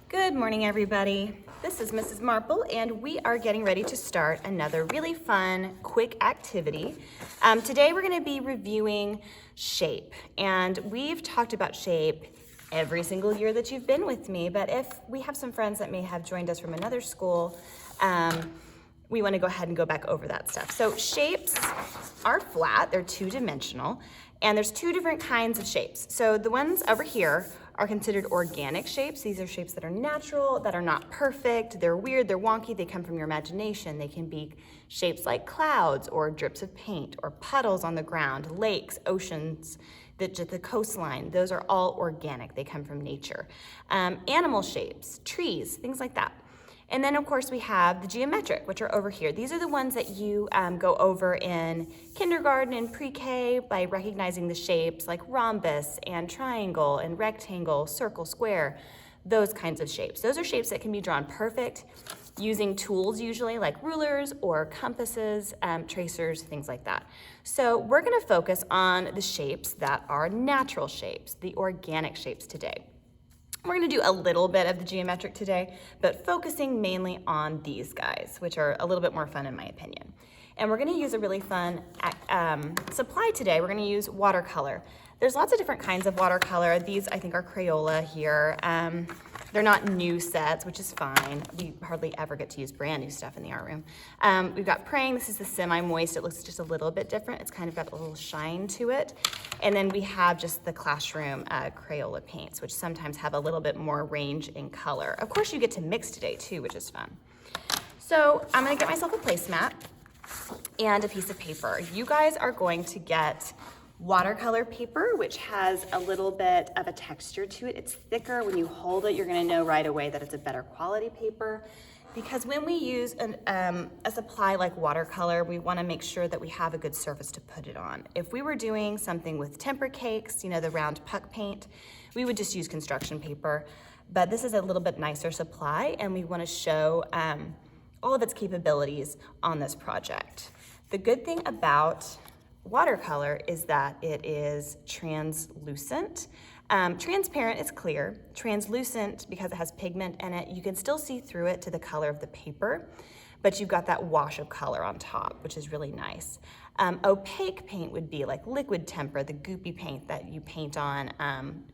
Good morning, everybody. This is Mrs. Marple, and we are getting ready to start another really fun, quick activity. Today we're going to be reviewing shape, and we've talked about shape every single year that you've been with me, but if we have some friends that may have joined us from another school, we want to go ahead and go back over that stuff. So shapes are flat, they're two-dimensional, and there's two different kinds of shapes. So the ones over here are considered organic shapes. These are shapes that are natural, that are not perfect, they're weird, they're wonky, they come from your imagination. They can be shapes like clouds or drips of paint or puddles on the ground, lakes, oceans, the coastline. Those are all organic, they come from nature. Animal shapes, trees, things like that. And then of course we have the geometric, which are over here. These are the ones that you go over in kindergarten and pre-K by recognizing the shapes like rhombus and triangle and rectangle, circle, square, those kinds of shapes. Those are shapes that can be drawn perfect using tools usually like rulers or compasses, tracers, things like that. So we're gonna focus on the shapes that are natural shapes, the organic shapes today. We're gonna do a little bit of the geometric today, but focusing mainly on these guys, which are a little bit more fun in my opinion. And we're gonna use a really fun supply today. We're gonna use watercolor. There's lots of different kinds of watercolor. These I think are Crayola here. They're not new sets, which is fine. We hardly ever get to use brand new stuff in the art room. We've got Praying. This is the semi-moist. It looks just a little bit different. It's kind of got a little shine to it. And then we have just the classroom Crayola paints, which sometimes have a little bit more range in color. Of course, you get to mix today too, which is fun. So I'm gonna get myself a placemat and a piece of paper. You guys are going to get watercolor paper, which has a little bit of a texture to it. It's thicker. When you hold it, you're gonna know right away that it's a better quality paper, because when we use a supply like watercolor, we wanna make sure that we have a good surface to put it on. If we were doing something with temper cakes, you know, the round puck paint, we would just use construction paper, but this is a little bit nicer supply, and we wanna show all of its capabilities on this project. The good thing about watercolor is that it is translucent. Transparent is clear. Translucent, because it has pigment in it, you can still see through it to the color of the paper, but you've got that wash of color on top, which is really nice. Opaque paint would be like liquid temper, the goopy paint that you paint on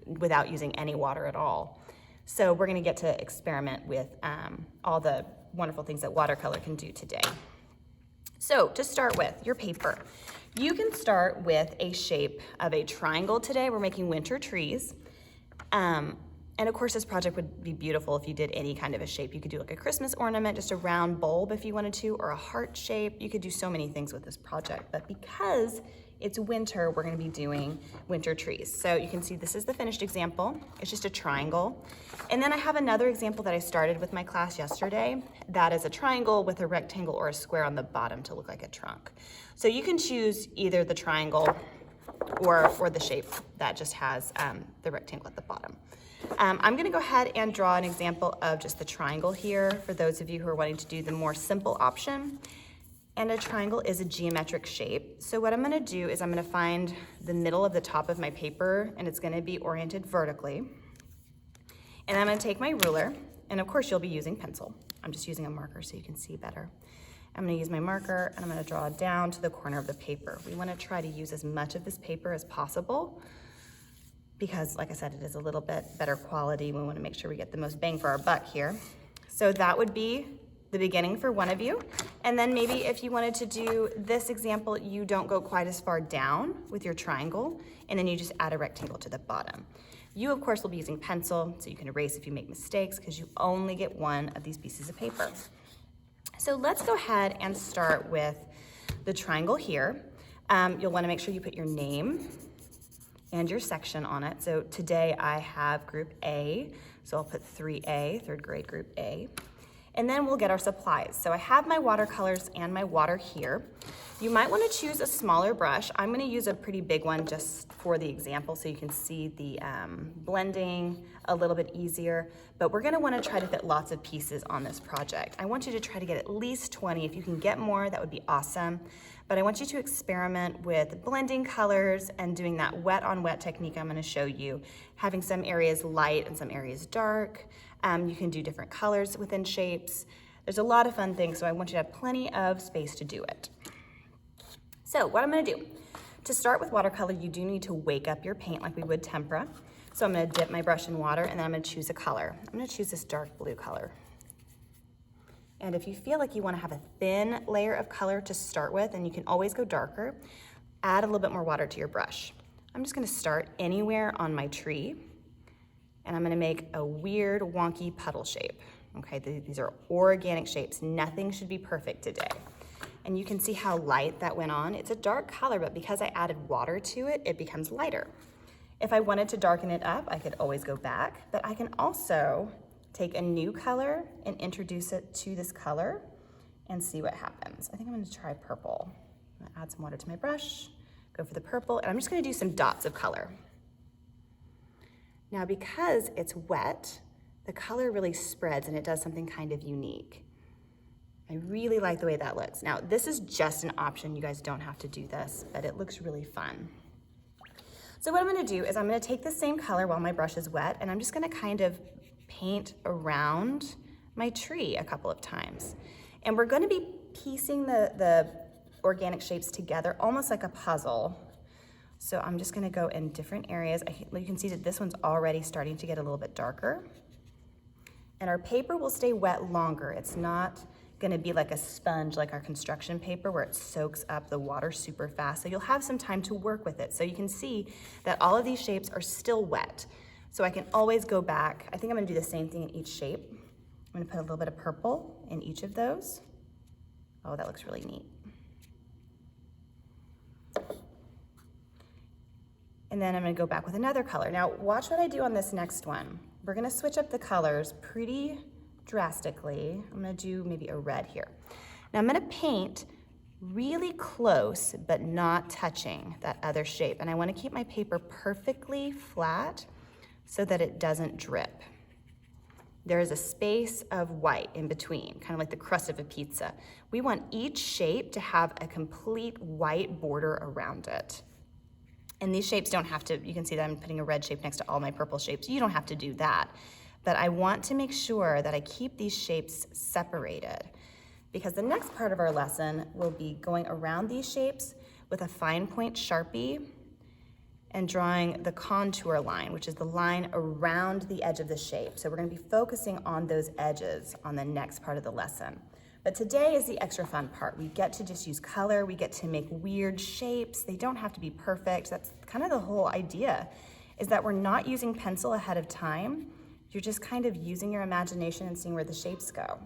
without using any water at all. So we're gonna get to experiment with all the wonderful things that watercolor can do today. So to start with, your paper. You can start with a shape of a triangle today. We're making winter trees. And of course, this project would be beautiful if you did any kind of a shape. You could do like a Christmas ornament, just a round bulb if you wanted to, or a heart shape. You could do so many things with this project. But because it's winter, we're gonna be doing winter trees. So you can see this is the finished example. It's just a triangle. And then I have another example that I started with my class yesterday. That is a triangle with a rectangle or a square on the bottom to look like a trunk. So you can choose either the triangle or the shape that just has the rectangle at the bottom. I'm gonna go ahead and draw an example of just the triangle here for those of you who are wanting to do the more simple option. And a triangle is a geometric shape. So what I'm gonna do is I'm gonna find the middle of the top of my paper, and it's gonna be oriented vertically. And I'm gonna take my ruler, and of course you'll be using pencil. I'm just using a marker so you can see better. I'm gonna use my marker, and I'm gonna draw down to the corner of the paper. We wanna try to use as much of this paper as possible, because like I said, it is a little bit better quality. We wanna make sure we get the most bang for our buck here. So that would be the beginning for one of you. And then maybe if you wanted to do this example, you don't go quite as far down with your triangle, and then you just add a rectangle to the bottom. You, of course, will be using pencil, so you can erase if you make mistakes, because you only get one of these pieces of paper. So let's go ahead and start with the triangle here. You'll wanna make sure you put your name and your section on it. So today I have group A, so I'll put 3A, third grade group A. And then we'll get our supplies. So I have my watercolors and my water here. You might wanna choose a smaller brush. I'm gonna use a pretty big one just for the example so you can see the blending a little bit easier, but we're gonna wanna try to fit lots of pieces on this project. I want you to try to get at least 20. If you can get more, that would be awesome. but I want you to experiment with blending colors and doing that wet on wet technique I'm gonna show you, having some areas light and some areas dark. You can do different colors within shapes. There's a lot of fun things, so I want you to have plenty of space to do it. So what I'm gonna do, to start with watercolor, you do need to wake up your paint like we would tempera. So I'm gonna dip my brush in water and then I'm gonna choose a color. I'm gonna choose this dark blue color. And if you feel like you wanna have a thin layer of color to start with, and you can always go darker, add a little bit more water to your brush. I'm just gonna start anywhere on my tree, and I'm gonna make a weird, wonky puddle shape. Okay, these are organic shapes. Nothing should be perfect today. And you can see how light that went on. It's a dark color, but because I added water to it, it becomes lighter. If I wanted to darken it up, I could always go back, but I can also take a new color and introduce it to this color and see what happens. I think I'm gonna try purple. I'm gonna add some water to my brush, go for the purple, and I'm just gonna do some dots of color. Now, because it's wet, the color really spreads and it does something kind of unique. I really like the way that looks. Now, this is just an option. You guys don't have to do this, but it looks really fun. So what I'm gonna do is I'm gonna take the same color while my brush is wet, and I'm just gonna kind of paint around my tree a couple of times. And we're gonna be piecing the organic shapes together almost like a puzzle. So I'm just gonna go in different areas. You can see that this one's already starting to get a little bit darker. And our paper will stay wet longer. It's not gonna be like a sponge like our construction paper where it soaks up the water super fast. So you'll have some time to work with it. So you can see that all of these shapes are still wet. So I can always go back. I think I'm gonna do the same thing in each shape. I'm gonna put a little bit of purple in each of those. Oh, that looks really neat. And then I'm gonna go back with another color. Now watch what I do on this next one. We're gonna switch up the colors pretty drastically. I'm gonna do maybe a red here. Now I'm gonna paint really close, but not touching that other shape. And I wanna keep my paper perfectly flat so that it doesn't drip. There is a space of white in between, kind of like the crust of a pizza. We want each shape to have a complete white border around it. And these shapes don't have to, you can see that I'm putting a red shape next to all my purple shapes. You don't have to do that. But I want to make sure that I keep these shapes separated, because the next part of our lesson will be going around these shapes with a fine point Sharpie and drawing the contour line, which is the line around the edge of the shape. So we're gonna be focusing on those edges on the next part of the lesson. But today is the extra fun part. We get to just use color, we get to make weird shapes. They don't have to be perfect. That's kind of the whole idea, is that we're not using pencil ahead of time. You're just kind of using your imagination and seeing where the shapes go.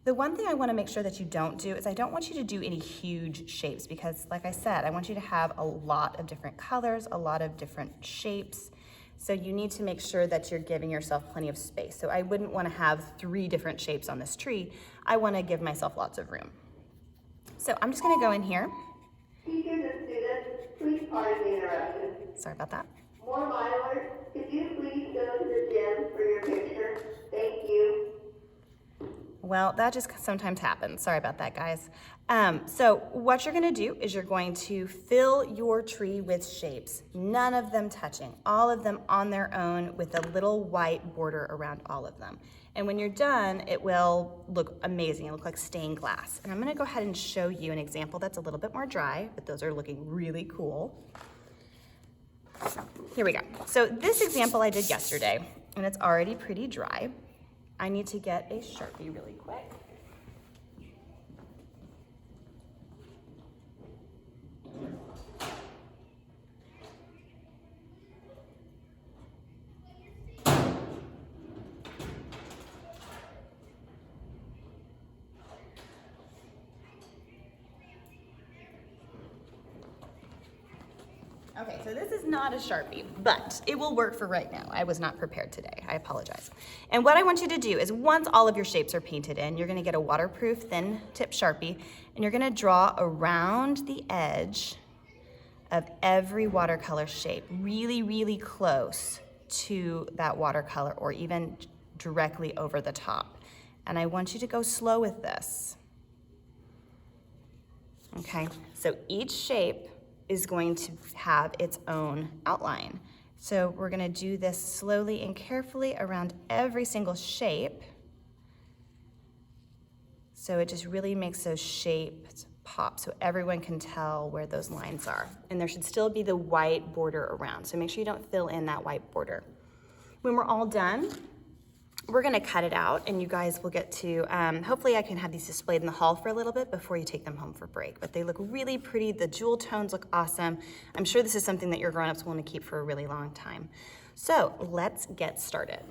The one thing I wanna make sure that you don't do is I don't want you to do any huge shapes, because like I said, I want you to have a lot of different colors, a lot of different shapes. So you need to make sure that you're giving yourself plenty of space. So I wouldn't wanna have 3 different shapes on this tree. I wanna give myself lots of room. So I'm just gonna go in here. Teachers and students, please pardon the interruption. Sorry about that. More milers, could you please go to the gym for your picture? Thank you. Well, that just sometimes happens. Sorry about that, guys. So what you're gonna do is you're going to fill your tree with shapes, none of them touching, all of them on their own with a little white border around all of them. And when you're done, it will look amazing. It'll look like stained glass. And I'm gonna go ahead and show you an example that's a little bit more dry, but those are looking really cool. Here we go. So this example I did yesterday, and it's already pretty dry. I need to get a Sharpie really quick. Okay, so this is not a Sharpie, but it will work for right now. I was not prepared today, I apologize. And what I want you to do is once all of your shapes are painted in, you're gonna get a waterproof thin tip Sharpie, and you're gonna draw around the edge of every watercolor shape, really, really close to that watercolor, or even directly over the top. And I want you to go slow with this. Okay, so each shape is going to have its own outline. So we're gonna do this slowly and carefully around every single shape. So it just really makes those shapes pop so everyone can tell where those lines are. And there should still be the white border around, so make sure you don't fill in that white border. When we're all done, we're gonna cut it out and you guys will get to, hopefully I can have these displayed in the hall for a little bit before you take them home for break. But they look really pretty, the jewel tones look awesome. I'm sure this is something that your grown-ups will wanna keep for a really long time. So let's get started.